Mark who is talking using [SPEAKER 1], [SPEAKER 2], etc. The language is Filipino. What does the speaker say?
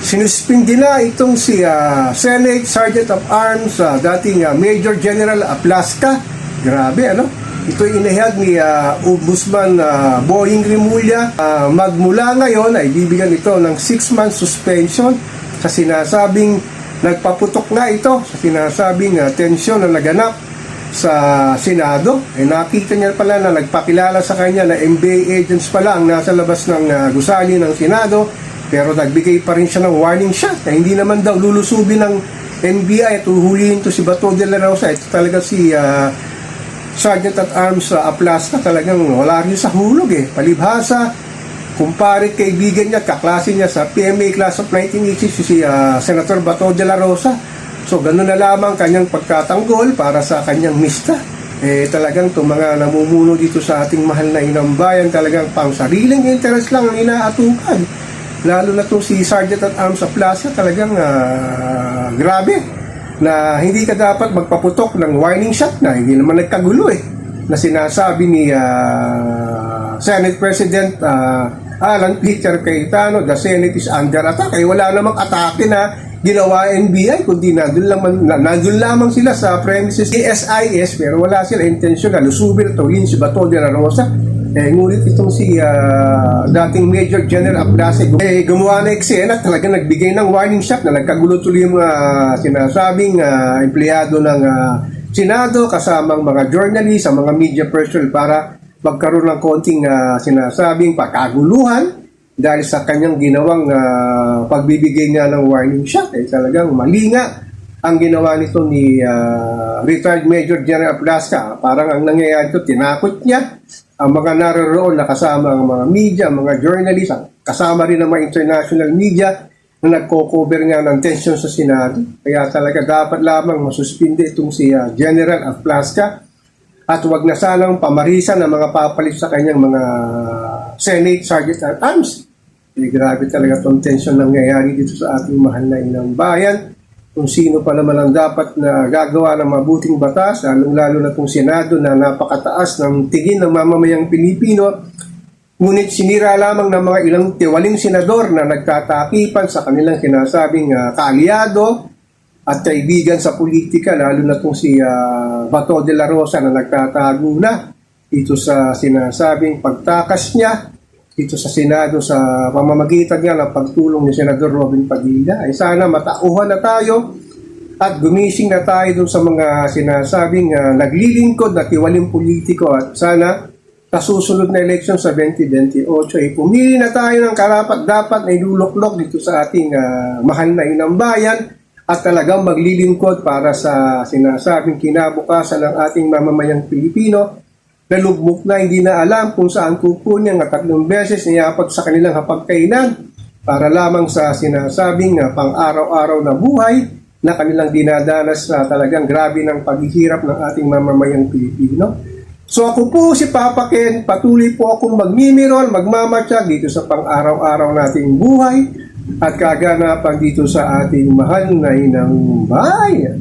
[SPEAKER 1] Sinuspindi na itong si Senate Sergeant of Arms, dating Major General Aplaska. Grabe, ano? Ito'y inihag ni Ombudsman Boying Rimulya. Magmula ngayon ay bibigyan ito ng 6 months suspension sa sinasabing nagpaputok nga ito sa sinasabing tensyon na naganap sa Senado. Nakita niya pala na nagpakilala sa kanya na MBA agents pala ang nasa labas ng gusali ng Senado, pero nagbigay pa rin siya ng warning shot na hindi naman daw lulusubin ng NBI at uhulihin to si Bato de la Rosa. Ito talaga si Sergeant at Arms Aplaska, talagang wala rin sa hulog Palibhasa, kumpare kaibigan niya, kaklase niya sa PMA class of 1980 si Senator Bato de la Rosa. So ganoon na lamang kanyang pagkatanggol para sa kanyang mista. Talagang itong mga namumuno dito sa ating mahal na inang bayan, talagang pang sariling interest lang ang inaatukan. Lalo na itong si Sergeant at Arms Aplaska, talagang grabe na hindi ka dapat magpaputok ng warning shot na hindi naman nagkagulo na sinasabi ni Senate President Alan Peter Cayetano, the Senate is under attack. Wala namang atake na ginawa NBI, kundi nandun lamang sila sa premises SIS, pero wala sila intensyon na lusubin at tawin si Bato de la Rosa. Ngunit itong si dating Major General Aplaska gumawa na eksena, talaga nagbigay ng warning shot na nagkagulo tuloy yung sinasabing empleyado ng Senado kasamang mga journalist, ang mga media personnel para magkaroon ng konting sinasabing pagkaguluhan dahil sa kanyang ginawang pagbibigay nga ng warning shot. Talagang mali nga ang ginawa nito ni retired Major General Aplaska. Parang ang nangyayari ito, tinakot niya ang mga naroroon na kasama ang mga media, ang mga journalist, kasama rin ang mga international media na nagko-cover nga ng tension sa Senado. Kaya talaga dapat lamang masuspinde itong si General Aplaska at huwag na sanang pamarisan ng mga papalit sa kanyang mga Senate Sergeant at Arms. Grabe talaga itong tension na nangyayari dito sa ating mahal na inang bayan. Kung sino pa naman ang dapat na gagawa ng mabuting batas, lalo na itong Senado na napakataas ng tingin ng mamamayang Pilipino. Ngunit sinira lamang ng mga ilang tiwaling senador na nagtatakipan sa kanilang sinasabing kaalyado at kaibigan sa politika, lalo na itong si Bato de la Rosa na nagtatago na dito sa sinasabing pagtakas niya dito sa Senado sa pamamagitan nga ng pagtulong ni Senador Robin Padilla. Sana matauhan na tayo at gumising na tayo dun sa mga sinasabing naglilingkod na tiwaling politiko, at sana sa susunod na eleksyon sa 2028 pumili na tayo ng karapat-dapat na iluluklok dito sa ating mahal na inang bayan at talagang maglilingkod para sa sinasabing kinabukasan ng ating mamamayang Pilipino na lugmok na hindi na alam kung saan kukunin ang 3 beses niyapag sa kanilang hapagkainan para lamang sa sinasabing pang-araw-araw na buhay na kanilang dinadanas na talagang grabe ng paghihirap ng ating mamamayang Pilipino. So ako po si Papa Ken, patuloy po akong magmimirol, magmamatsyag dito sa pang-araw-araw nating buhay at kaganapan dito sa ating mahal na inang bayan.